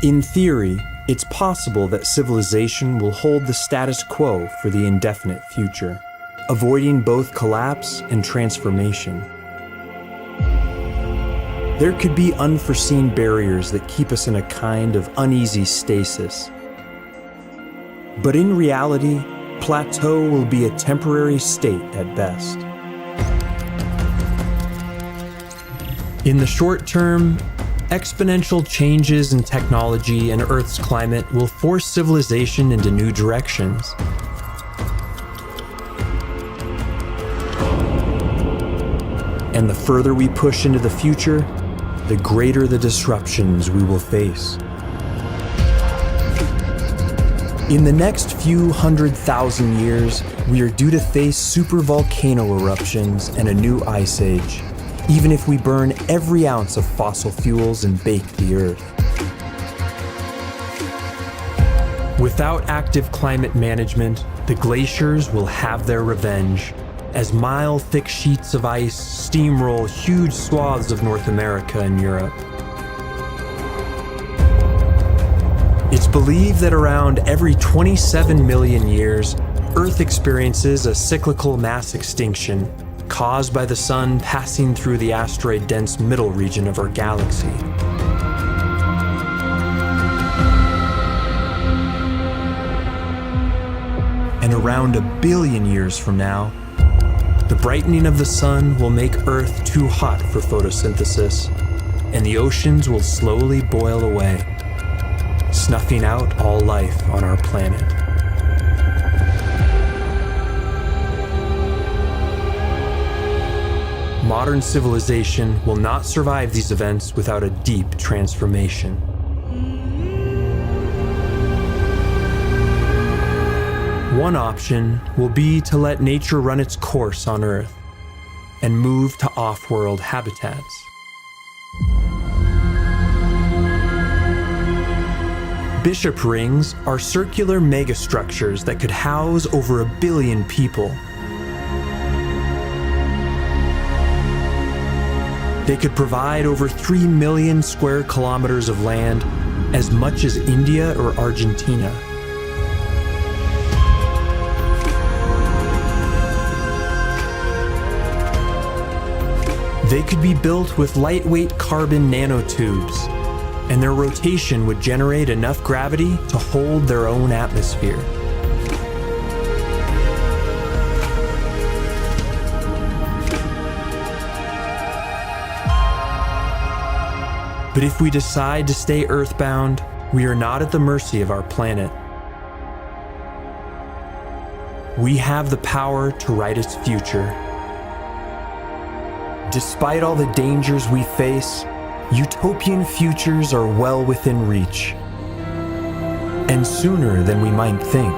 In theory, it's possible that civilization will hold the status quo for the indefinite future, avoiding both collapse and transformation. There could be unforeseen barriers that keep us in a kind of uneasy stasis. But in reality, Plateau will be a temporary state at best. In the short term, exponential changes in technology and Earth's climate will force civilization into new directions. And the further we push into the future, the greater the disruptions we will face. In the next few 100,000 years, we are due to face supervolcano eruptions and a new ice age, even if we burn every ounce of fossil fuels and bake the Earth. Without active climate management, the glaciers will have their revenge, as mile-thick sheets of ice steamroll huge swaths of North America and Europe. It's believed that around every 27 million years, Earth experiences a cyclical mass extinction caused by the Sun passing through the asteroid-dense middle region of our galaxy. And around 1 billion years from now, the brightening of the Sun will make Earth too hot for photosynthesis, and the oceans will slowly boil away, snuffing out all life on our planet. Modern civilization will not survive these events without a deep transformation. One option will be to let nature run its course on Earth and move to off-world habitats. Bishop rings are circular megastructures that could house over 1 billion people. They could provide over 3 million square kilometers of land, as much as India or Argentina. They could be built with lightweight carbon nanotubes, and their rotation would generate enough gravity to hold their own atmosphere. But if we decide to stay earthbound, we are not at the mercy of our planet. We have the power to write its future. Despite all the dangers we face, utopian futures are well within reach, and sooner than we might think.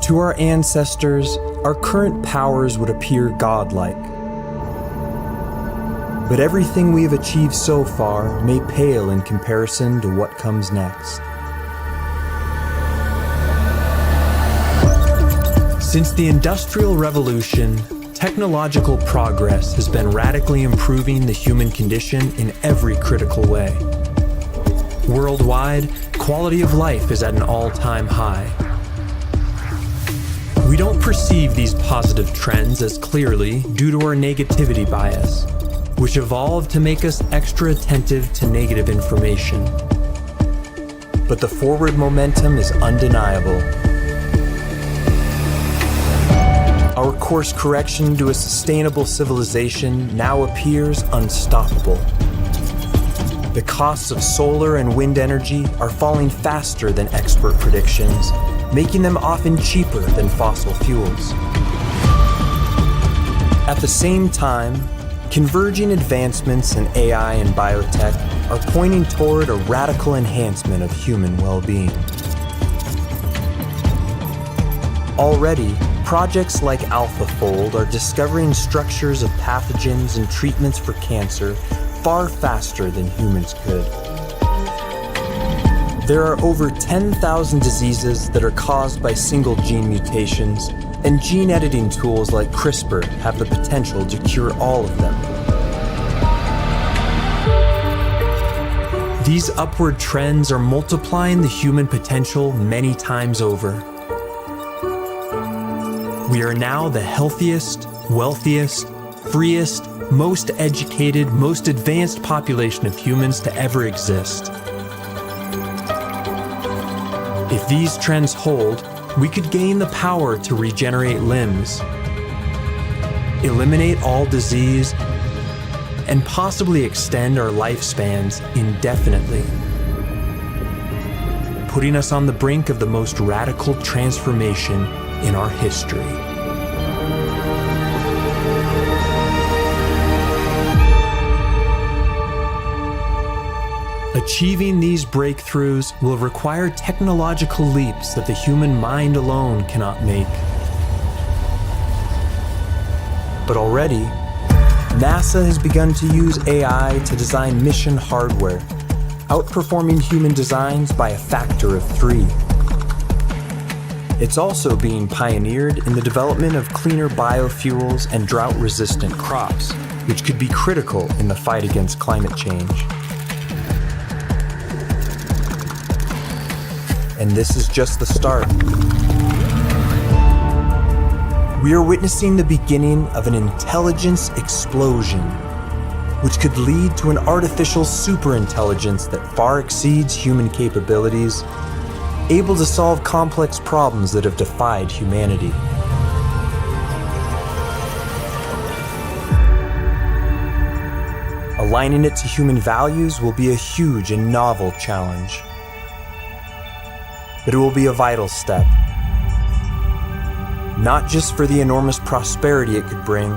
To our ancestors, our current powers would appear godlike. But everything we have achieved so far may pale in comparison to what comes next. Since the Industrial Revolution, technological progress has been radically improving the human condition in every critical way. Worldwide, quality of life is at an all-time high. We don't perceive these positive trends as clearly due to our negativity bias, which evolved to make us extra attentive to negative information. But the forward momentum is undeniable. Our course correction to a sustainable civilization now appears unstoppable. The costs of solar and wind energy are falling faster than expert predictions, making them often cheaper than fossil fuels. At the same time, converging advancements in AI and biotech are pointing toward a radical enhancement of human well-being. Already, projects like AlphaFold are discovering structures of pathogens and treatments for cancer far faster than humans could. There are over 10,000 diseases that are caused by single gene mutations, and gene editing tools like CRISPR have the potential to cure all of them. These upward trends are multiplying the human potential many times over. We are now the healthiest, wealthiest, freest, most educated, most advanced population of humans to ever exist. If these trends hold, we could gain the power to regenerate limbs, eliminate all disease, and possibly extend our lifespans indefinitely, putting us on the brink of the most radical transformation in our history. Achieving these breakthroughs will require technological leaps that the human mind alone cannot make. But already, NASA has begun to use AI to design mission hardware, outperforming human designs by a factor of 3. It's also being pioneered in the development of cleaner biofuels and drought-resistant crops, which could be critical in the fight against climate change. And this is just the start. We are witnessing the beginning of an intelligence explosion, which could lead to an artificial superintelligence that far exceeds human capabilities, able to solve complex problems that have defied humanity. Aligning it to human values will be a huge and novel challenge. But it will be a vital step, not just for the enormous prosperity it could bring,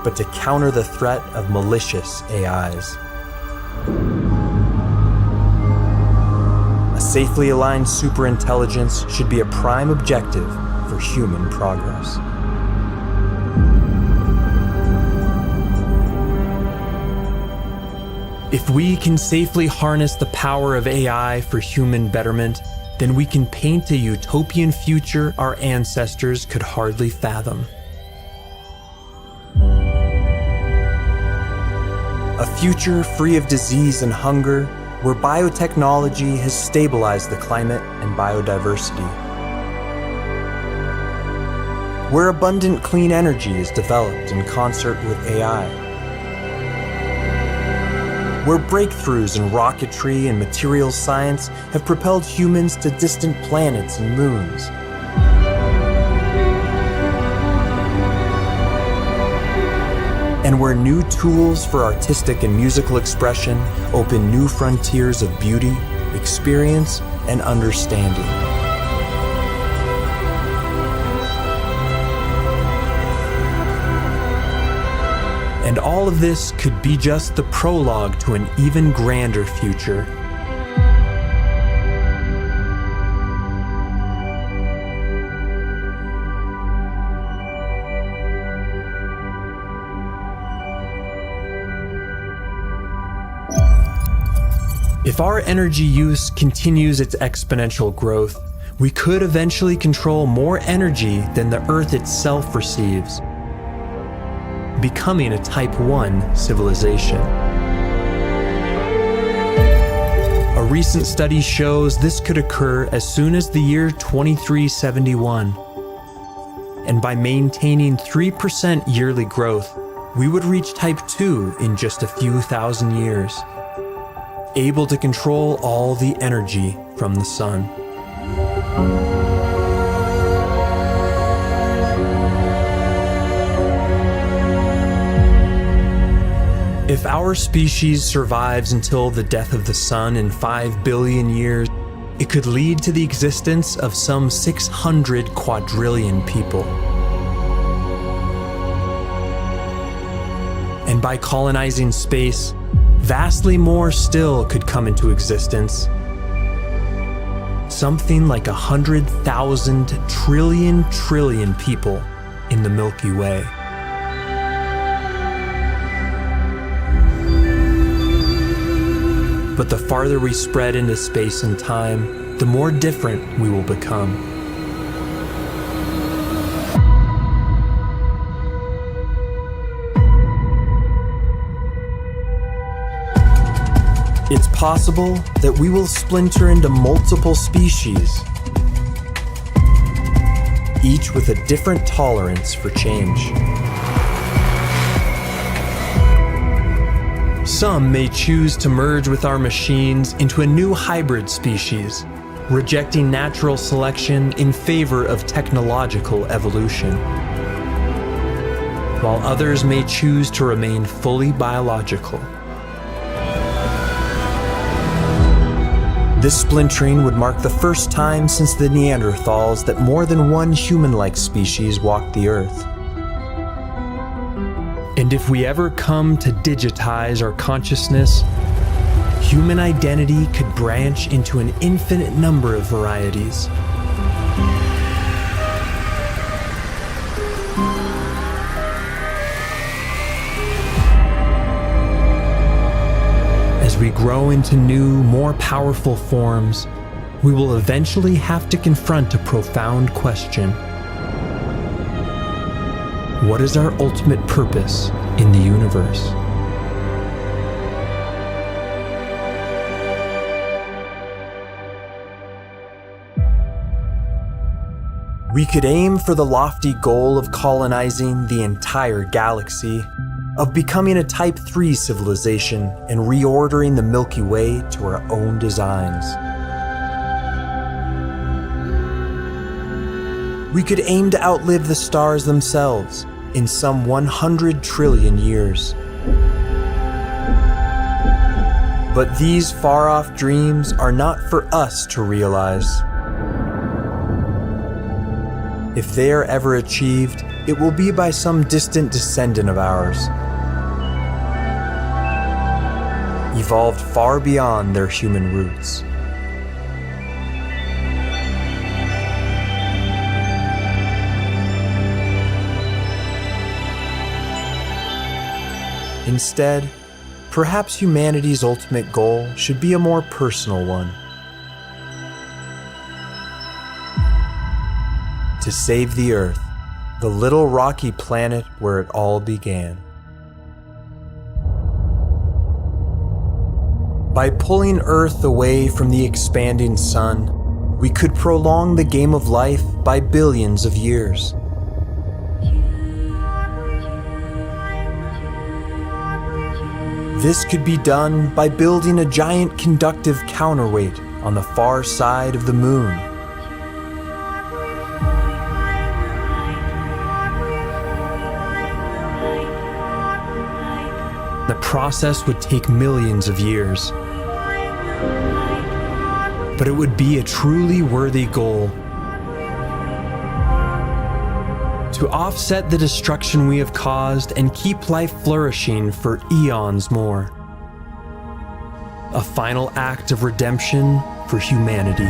but to counter the threat of malicious AIs. A safely aligned superintelligence should be a prime objective for human progress. If we can safely harness the power of AI for human betterment, then we can paint a utopian future our ancestors could hardly fathom. A future free of disease and hunger, where biotechnology has stabilized the climate and biodiversity. Where abundant clean energy is developed in concert with AI. Where breakthroughs in rocketry and materials science have propelled humans to distant planets and moons. And where new tools for artistic and musical expression open new frontiers of beauty, experience, and understanding. And all of this could be just the prologue to an even grander future. If our energy use continues its exponential growth, we could eventually control more energy than the Earth itself receives, becoming a Type 1 civilization. A recent study shows this could occur as soon as the year 2371. And by maintaining 3% yearly growth, we would reach Type 2 in just a few thousand years, able to control all the energy from the sun. If our species survives until the death of the sun in 5 billion years, it could lead to the existence of some 600 quadrillion people. And by colonizing space, vastly more still could come into existence. Something like 100,000 trillion people in the Milky Way. But the farther we spread into space and time, the more different we will become. It's possible that we will splinter into multiple species, each with a different tolerance for change. Some may choose to merge with our machines into a new hybrid species, rejecting natural selection in favor of technological evolution, while others may choose to remain fully biological. This splintering would mark the first time since the Neanderthals that more than one human-like species walked the Earth. And if we ever come to digitize our consciousness, human identity could branch into an infinite number of varieties. As we grow into new, more powerful forms, we will eventually have to confront a profound question. What is our ultimate purpose in the universe? We could aim for the lofty goal of colonizing the entire galaxy, of becoming a Type 3 civilization and reordering the Milky Way to our own designs. We could aim to outlive the stars themselves in some 100 trillion years. But these far-off dreams are not for us to realize. If they are ever achieved, it will be by some distant descendant of ours, evolved far beyond their human roots. Instead, perhaps humanity's ultimate goal should be a more personal one. To save the Earth, the little rocky planet where it all began. By pulling Earth away from the expanding sun, we could prolong the game of life by billions of years. This could be done by building a giant conductive counterweight on the far side of the moon. The process would take millions of years, but it would be a truly worthy goal. To offset the destruction we have caused and keep life flourishing for eons more. A final act of redemption for humanity.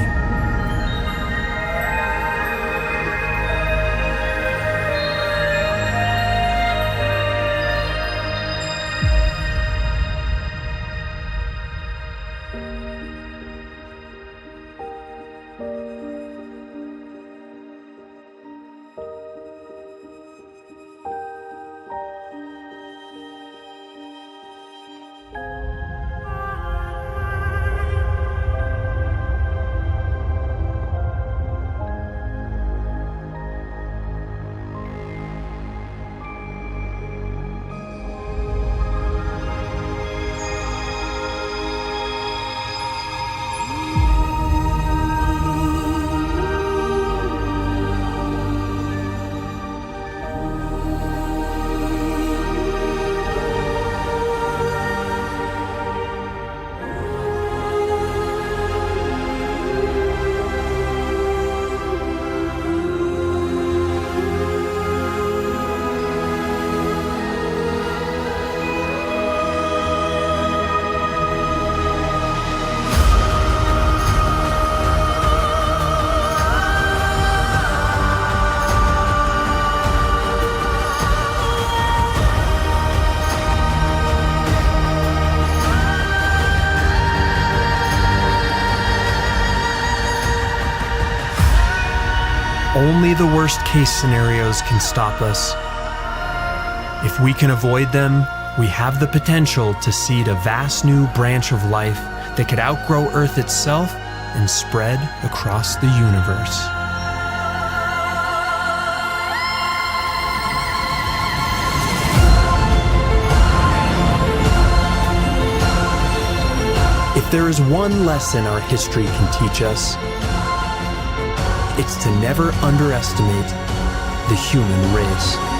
only the worst case scenarios can stop us. If we can avoid them, we have the potential to seed a vast new branch of life that could outgrow Earth itself and spread across the universe. If there is one lesson our history can teach us, it's to never underestimate the human race.